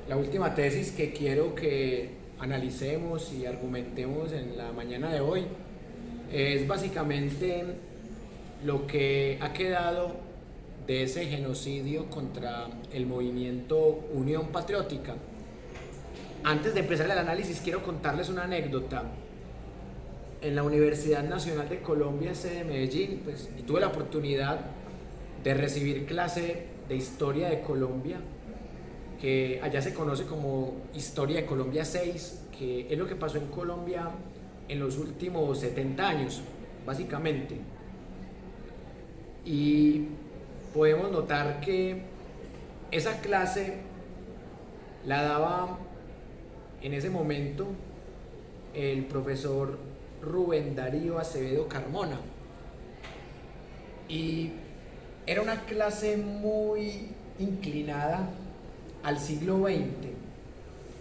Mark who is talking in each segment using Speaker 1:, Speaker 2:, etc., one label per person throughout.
Speaker 1: La última tesis que quiero que analicemos y argumentemos en la mañana de hoy es básicamente lo que ha quedado de ese genocidio contra el movimiento Unión Patriótica. Antes de empezar el análisis quiero contarles una anécdota. En la Universidad Nacional de Colombia, sede de Medellín, pues tuve la oportunidad de recibir clase de Historia de Colombia, que allá se conoce como Historia de Colombia 6, que es lo que pasó en Colombia en los últimos 70 años, básicamente. Y podemos notar que esa clase la daba en ese momento el profesor Rubén Darío Acevedo Carmona. Y era una clase muy inclinada al siglo XX,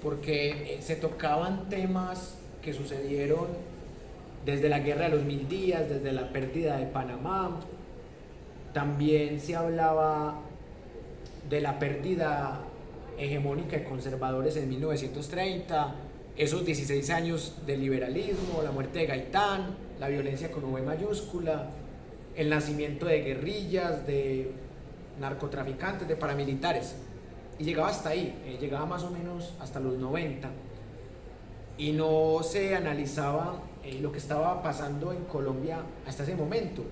Speaker 1: porque se tocaban temas que sucedieron desde la Guerra de los Mil Días, desde la pérdida de Panamá. También se hablaba de la pérdida hegemónica de conservadores en 1930, esos 16 años de liberalismo, la muerte de Gaitán, la violencia con V mayúscula, el nacimiento de guerrillas, de narcotraficantes, de paramilitares. Y llegaba hasta ahí, llegaba más o menos hasta los 90. Y no se analizaba lo que estaba pasando en Colombia hasta ese momento.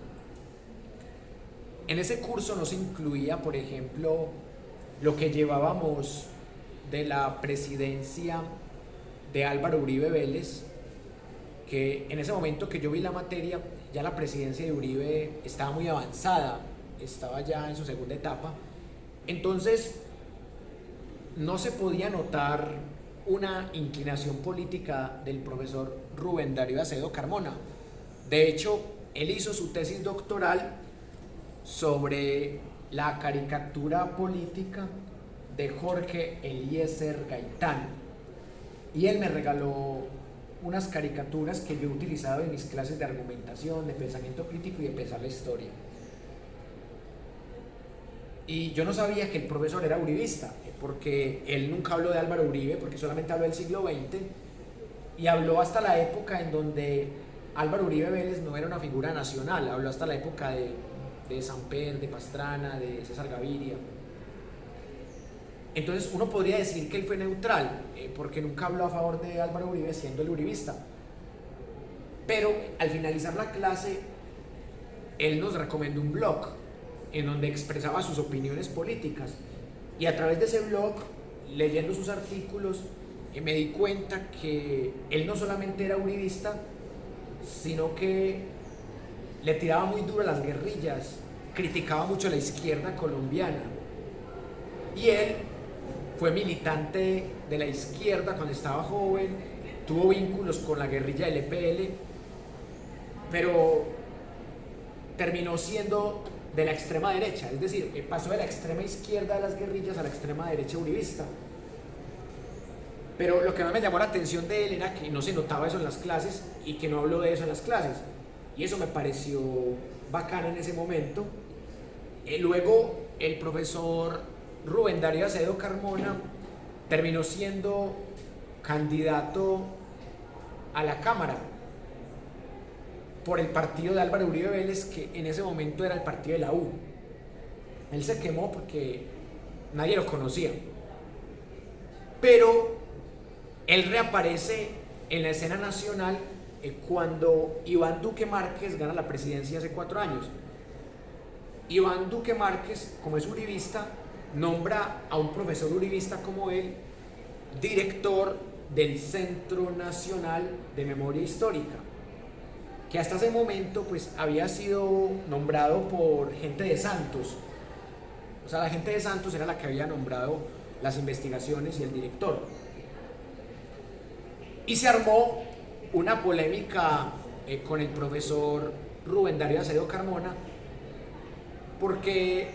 Speaker 1: En ese curso no se incluía, por ejemplo, lo que llevábamos de la presidencia de Álvaro Uribe Vélez, que en ese momento que yo vi la materia, ya la presidencia de Uribe estaba muy avanzada, estaba ya en su segunda etapa. Entonces no se podía notar una inclinación política del profesor Rubén Darío Acevedo Carmona. De hecho, él hizo su tesis doctoral sobre la caricatura política de Jorge Eliezer Gaitán, y él me regaló unas caricaturas que yo he utilizado en mis clases de argumentación, de pensamiento crítico y de pensar la historia. Y yo no sabía que el profesor era uribista, porque él nunca habló de Álvaro Uribe, porque solamente habló del siglo XX, y habló hasta la época en donde Álvaro Uribe Vélez no era una figura nacional, habló hasta la época de Samper, de Pastrana, de César Gaviria. Entonces uno podría decir que él fue neutral, porque nunca habló a favor de Álvaro Uribe siendo el uribista. Pero al finalizar la clase, él nos recomendó un blog en donde expresaba sus opiniones políticas. Y a través de ese blog, leyendo sus artículos, me di cuenta que él no solamente era uribista, sino que le tiraba muy duro a las guerrillas, criticaba mucho a la izquierda colombiana. Y él fue militante de la izquierda cuando estaba joven, tuvo vínculos con la guerrilla del EPL, pero terminó siendo de la extrema derecha, es decir, pasó de la extrema izquierda de las guerrillas a la extrema derecha uribista. Pero lo que más me llamó la atención de él era que no se notaba eso en las clases y que no habló de eso en las clases. Y eso me pareció bacano en ese momento. Luego el profesor Rubén Darío Acevedo Carmona terminó siendo candidato a la Cámara por el partido de Álvaro Uribe Vélez, que en ese momento era el partido de la U. Él se quemó porque nadie lo conocía. Pero él reaparece en la escena nacional cuando Iván Duque Márquez gana la presidencia hace 4 años. Iván Duque Márquez, como es uribista, nombra a un profesor uribista como él director del Centro Nacional de Memoria Histórica, que hasta ese momento pues había sido nombrado por gente de Santos. O sea, la gente de Santos era la que había nombrado las investigaciones y el director. Y se armó una polémica con el profesor Rubén Darío Acevedo Carmona, porque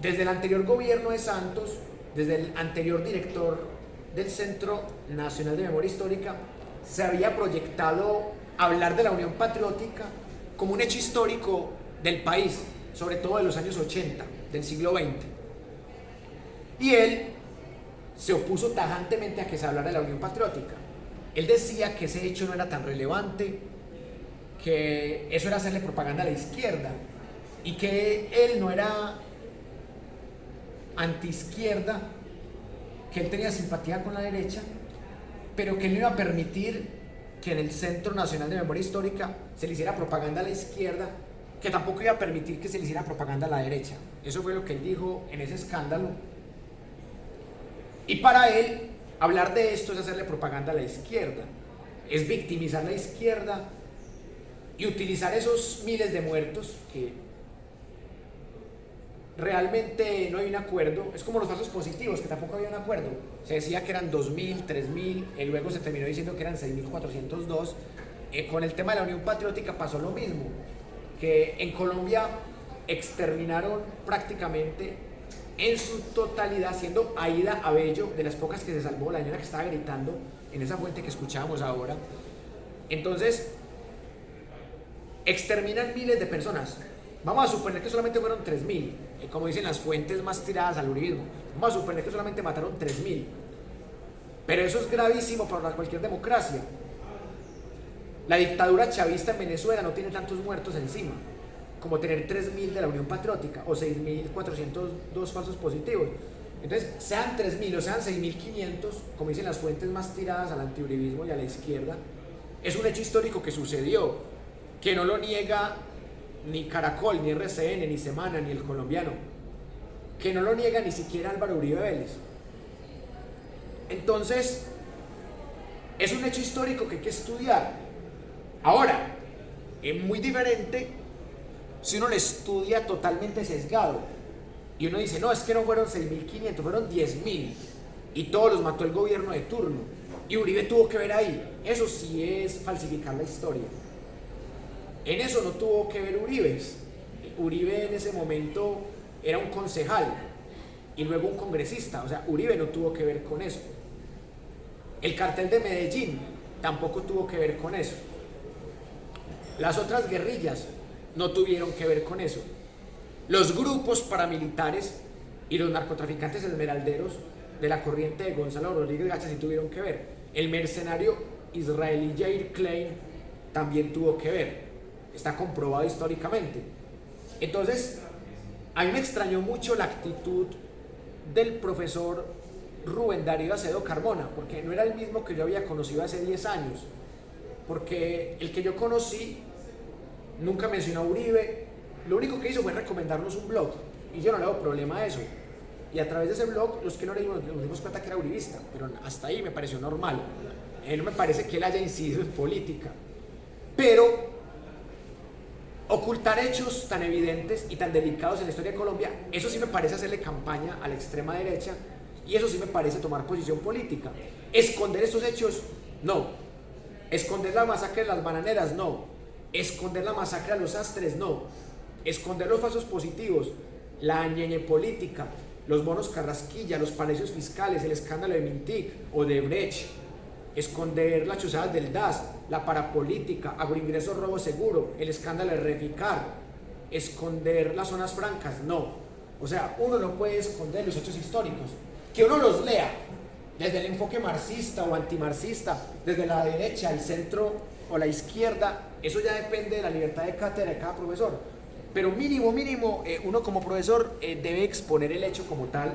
Speaker 1: desde el anterior gobierno de Santos, desde el anterior director del Centro Nacional de Memoria Histórica, se había proyectado hablar de la Unión Patriótica como un hecho histórico del país, sobre todo de los años 80 del siglo XX. Y él se opuso tajantemente a que se hablara de la Unión Patriótica. Él decía que ese hecho no era tan relevante, que eso era hacerle propaganda a la izquierda y que él no era antiizquierda, que él tenía simpatía con la derecha, pero que él no iba a permitir que en el Centro Nacional de Memoria Histórica se le hiciera propaganda a la izquierda, que tampoco iba a permitir que se le hiciera propaganda a la derecha. Eso fue lo que él dijo en ese escándalo. Y para él, hablar de esto es hacerle propaganda a la izquierda, es victimizar a la izquierda y utilizar esos miles de muertos que realmente no hay un acuerdo. Es como los falsos positivos, que tampoco había un acuerdo. Se decía que eran 2.000, 3.000, y luego se terminó diciendo que eran 6.402. Con el tema de la Unión Patriótica pasó lo mismo, que en Colombia exterminaron prácticamente en su totalidad, siendo Aída Abello de las pocas que se salvó, la señora que estaba gritando en esa fuente que escuchábamos ahora. Entonces, exterminan miles de personas. Vamos a suponer que solamente fueron 3.000, como dicen las fuentes más tiradas al uribismo. Vamos a suponer que solamente mataron 3.000. Pero eso es gravísimo para cualquier democracia. La dictadura chavista en Venezuela no tiene tantos muertos encima como tener 3.000 de la Unión Patriótica o 6.402 falsos positivos. Entonces, sean 3.000 o sean 6.500, como dicen las fuentes más tiradas al antiuribismo y a la izquierda, es un hecho histórico que sucedió, que no lo niega ni Caracol, ni RCN, ni Semana, ni El Colombiano, que no lo niega ni siquiera Álvaro Uribe Vélez. Entonces, es un hecho histórico que hay que estudiar. Ahora, es muy diferente si uno lo estudia totalmente sesgado y uno dice, no, es que no fueron 6.500, fueron 10.000 y todos los mató el gobierno de turno y Uribe tuvo que ver ahí. Eso sí es falsificar la historia. En eso no tuvo que ver Uribe. Uribe en ese momento era un concejal y luego un congresista, o sea, Uribe no tuvo que ver con eso. El cartel de Medellín tampoco tuvo que ver con eso. Las otras guerrillas no tuvieron que ver con eso. Los grupos paramilitares y los narcotraficantes esmeralderos de la corriente de Gonzalo Rodríguez Gacha sí tuvieron que ver. El mercenario israelí Yair Klein también tuvo que ver. Está comprobado históricamente. Entonces, a mí me extrañó mucho la actitud del profesor Rubén Darío Acevedo Carmona, porque no era el mismo que yo había conocido hace 10 años. Porque el que yo conocí nunca mencionó a Uribe, lo único que hizo fue recomendarnos un blog, y yo no le hago problema a eso. Y a través de ese blog, los que no leímos nos dimos cuenta que era uribista, pero hasta ahí me pareció normal. No me parece que él haya incidido en política. Pero ocultar hechos tan evidentes y tan delicados en la historia de Colombia, eso sí me parece hacerle campaña a la extrema derecha, y eso sí me parece tomar posición política. Esconder estos hechos, no. Esconder la masacre de las bananeras, no. Esconder la masacre a los Astres, no. Esconder los falsos positivos, la ñeñe política, los bonos Carrasquilla, los paraísos fiscales, el escándalo de Mintic o de Brecht. Esconder las chuzadas del DAS, la parapolítica, agroingreso robo seguro, el escándalo de Reficar. Esconder las zonas francas, no. O sea, uno no puede esconder los hechos históricos. Que uno los lea desde el enfoque marxista o antimarxista, desde la derecha, el centro o la izquierda, eso ya depende de la libertad de cátedra de cada profesor. Pero mínimo, uno como profesor debe exponer el hecho como tal.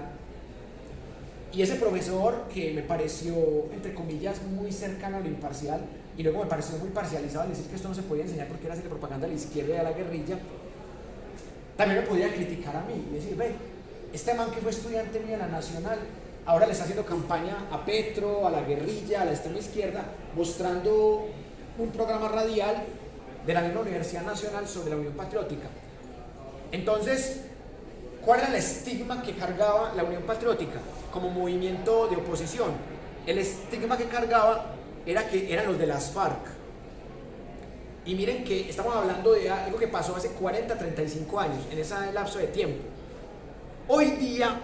Speaker 1: Y ese profesor, que me pareció, entre comillas, muy cercano a lo imparcial, y luego me pareció muy parcializado al decir que esto no se podía enseñar porque era hacerle propaganda a la izquierda y a la guerrilla, también me podía criticar a mí y decir, ve, este man que fue estudiante mío en la Nacional, ahora le está haciendo campaña a Petro, a la guerrilla, a la extrema izquierda, mostrando un programa radial de la misma Universidad Nacional sobre la Unión Patriótica. Entonces, ¿cuál era el estigma que cargaba la Unión Patriótica como movimiento de oposición? El estigma que cargaba era que eran los de las FARC. Y miren que estamos hablando de algo que pasó hace 40, 35 años, en ese lapso de tiempo. Hoy día,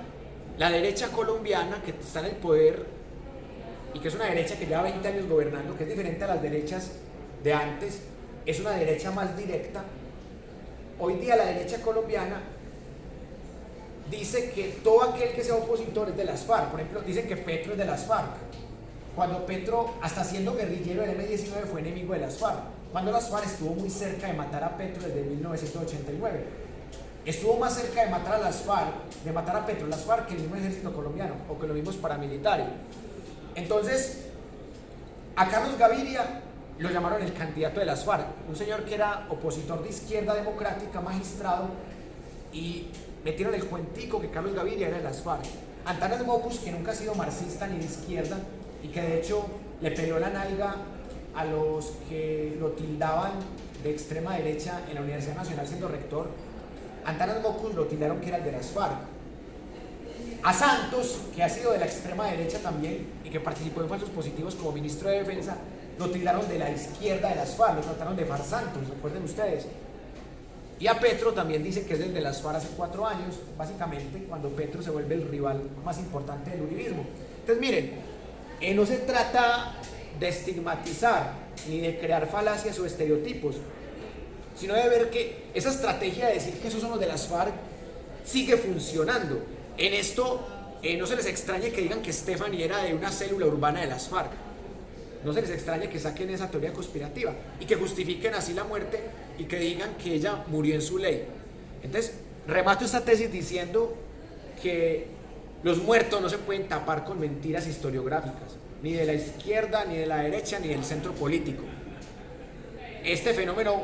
Speaker 1: la derecha colombiana que está en el poder, y que es una derecha que lleva 20 años gobernando, que es diferente a las derechas de antes, es una derecha más directa. Hoy día la derecha colombiana dice que todo aquel que sea opositor es de las FARC. Por ejemplo, dicen que Petro es de las FARC, cuando Petro, hasta siendo guerrillero del M-19, fue enemigo de las FARC, cuando las FARC estuvo muy cerca de matar a Petro desde 1989. Estuvo más cerca de matar a las FARC, de matar a Petro, las FARC, que el mismo ejército colombiano, o que los mismos paramilitares. Entonces, a Carlos Gaviria lo llamaron el candidato de las FARC, un señor que era opositor de izquierda democrática, magistrado, y metieron el cuentico que Carlos Gaviria era de las FARC. Antanas Mockus, que nunca ha sido marxista ni de izquierda, y que de hecho le peleó la nalga a los que lo tildaban de extrema derecha en la Universidad Nacional siendo rector, Antanas Mockus lo tildaron que era el de las FARC. A Santos, que ha sido de la extrema derecha también y que participó en falsos positivos como ministro de Defensa, lo tildaron de la izquierda de las FARC, lo trataron de farsantos, recuerden ustedes. Y a Petro también dicen que es el de las FARC hace 4 años, básicamente, cuando Petro se vuelve el rival más importante del uribismo. Entonces miren, no se trata de estigmatizar ni de crear falacias o estereotipos, sino de ver que esa estrategia de decir que esos son los de las FARC sigue funcionando. En esto no se les extrañe que digan que Stephanie era de una célula urbana de las FARC. No se les extrañe que saquen esa teoría conspirativa y que justifiquen así la muerte y que digan que ella murió en su ley. Entonces, remato esta tesis diciendo que los muertos no se pueden tapar con mentiras historiográficas, ni de la izquierda, ni de la derecha, ni del centro político. Este fenómeno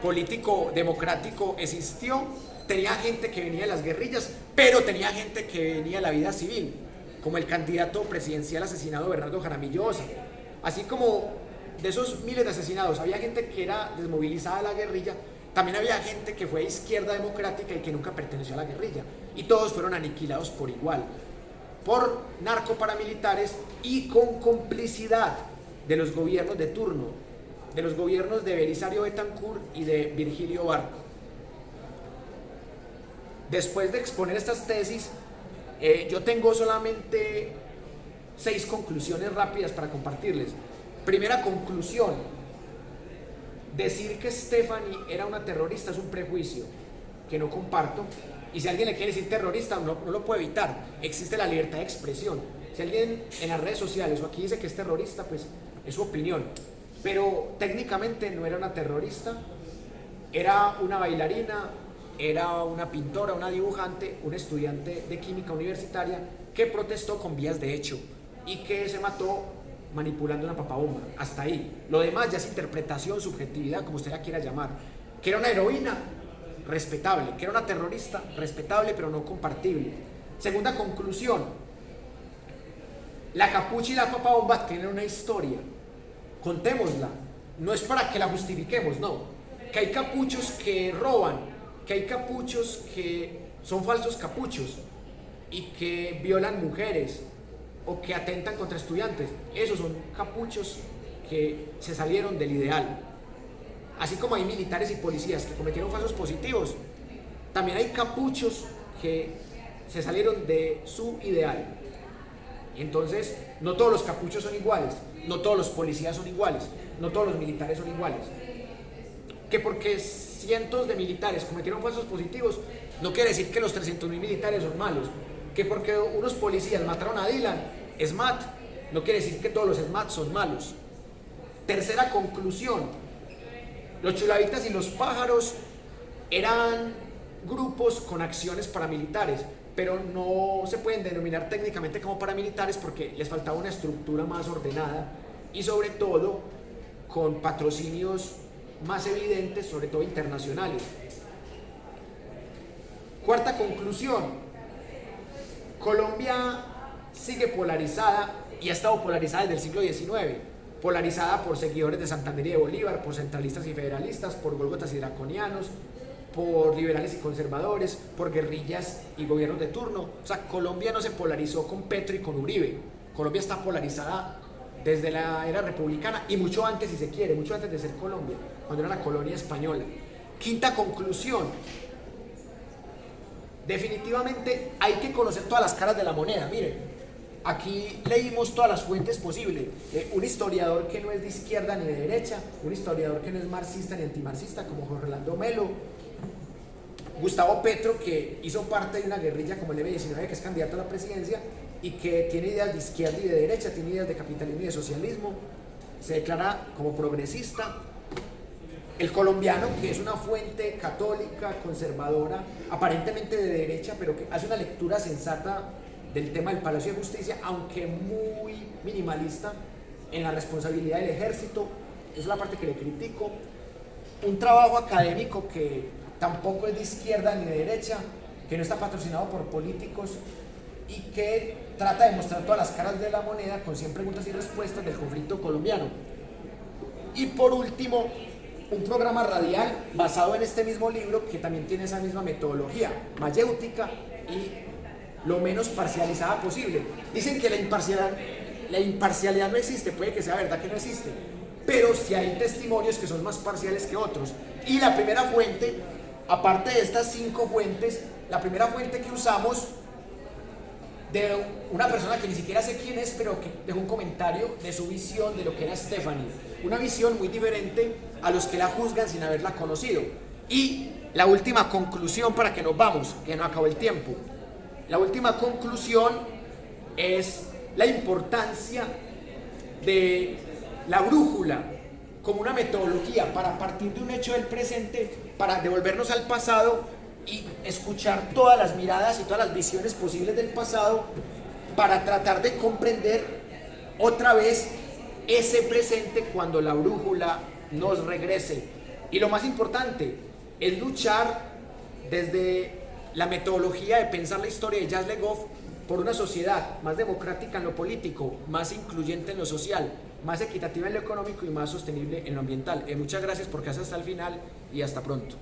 Speaker 1: político democrático existió, tenía gente que venía de las guerrillas, pero tenía gente que venía de la vida civil, como el candidato presidencial asesinado Bernardo Jaramillo Osa. Así como de esos miles de asesinados había gente que era desmovilizada de la guerrilla, también había gente que fue izquierda democrática y que nunca perteneció a la guerrilla, y todos fueron aniquilados por igual, por narcoparamilitares y con complicidad de los gobiernos de turno, de los gobiernos de Belisario Betancur y de Virgilio Barco. Después de exponer estas tesis, yo tengo solamente 6 conclusiones rápidas para compartirles. Primera conclusión: decir que Stephanie era una terrorista es un prejuicio que no comparto, y si alguien le quiere decir terrorista no lo puede evitar, existe la libertad de expresión. Si alguien en las redes sociales o aquí dice que es terrorista, pues es su opinión, pero técnicamente no era una terrorista, era una bailarina, era una pintora, una dibujante, un estudiante de química universitaria que protestó con vías de hecho y que se mató manipulando una papabomba. Hasta ahí. Lo demás ya es interpretación, subjetividad, como usted la quiera llamar. Que era una heroína, respetable. Que era una terrorista, respetable, pero no compartible. Segunda conclusión: la capucha y la papabomba tienen una historia. Contémosla. No es para que la justifiquemos, no. Que hay capuchos que roban, que hay capuchos que son falsos capuchos y que violan mujeres o que atentan contra estudiantes. Esos son capuchos que se salieron del ideal. Así como hay militares y policías que cometieron falsos positivos, también hay capuchos que se salieron de su ideal. Entonces, no todos los capuchos son iguales, no todos los policías son iguales, no todos los militares son iguales. Que porque cientos de militares cometieron falsos positivos, no quiere decir que los 300.000 militares son malos. Que porque unos policías mataron a Dylan, SMAT, no quiere decir que todos los SMAT son malos. Tercera conclusión: los chulavitas y los pájaros eran grupos con acciones paramilitares, pero no se pueden denominar técnicamente como paramilitares porque les faltaba una estructura más ordenada y sobre todo con patrocinios más evidentes, sobre todo internacionales. Cuarta conclusión: Colombia sigue polarizada y ha estado polarizada desde el siglo XIX, polarizada por seguidores de Santander y de Bolívar, por centralistas y federalistas, por gólgotas y draconianos, por liberales y conservadores, por guerrillas y gobiernos de turno. O sea, Colombia no se polarizó con Petro y con Uribe. Colombia está polarizada desde la era republicana y mucho antes, si se quiere, mucho antes de ser Colombia, cuando era la colonia española. Quinta conclusión: definitivamente hay que conocer todas las caras de la moneda. Miren, aquí leímos todas las fuentes posibles. Un historiador que no es de izquierda ni de derecha, un historiador que no es marxista ni antimarxista como Jorge Orlando Melo, Gustavo Petro, que hizo parte de una guerrilla como el M-19, que es candidato a la presidencia y que tiene ideas de izquierda y de derecha, tiene ideas de capitalismo y de socialismo, se declara como progresista. El colombiano, que es una fuente católica, conservadora, aparentemente de derecha, pero que hace una lectura sensata del tema del Palacio de Justicia, aunque muy minimalista en la responsabilidad del ejército. Esa es la parte que le critico. Un trabajo académico que tampoco es de izquierda ni de derecha, que no está patrocinado por políticos y que trata de mostrar todas las caras de la moneda con 100 preguntas y respuestas del conflicto colombiano. Y por último, un programa radial basado en este mismo libro que también tiene esa misma metodología mayéutica y lo menos parcializada posible. Dicen que la imparcialidad no existe, puede que sea verdad que no existe, pero sí hay testimonios que son más parciales que otros. Y la primera fuente, aparte de estas 5 fuentes, la primera fuente que usamos de una persona que ni siquiera sé quién es, pero que dejó un comentario de su visión de lo que era Stephanie. Una visión muy diferente a los que la juzgan sin haberla conocido. Y la última conclusión, para que nos vamos, que no acabó el tiempo. La última conclusión es la importancia de la brújula como una metodología para partir de un hecho del presente, para devolvernos al pasado y escuchar todas las miradas y todas las visiones posibles del pasado para tratar de comprender otra vez ese presente cuando la brújula nos regrese. Y lo más importante es luchar desde la metodología de pensar la historia de Jacques Le Goff por una sociedad más democrática en lo político, más incluyente en lo social, más equitativa en lo económico y más sostenible en lo ambiental. Muchas gracias por quedarse hasta el final y hasta pronto.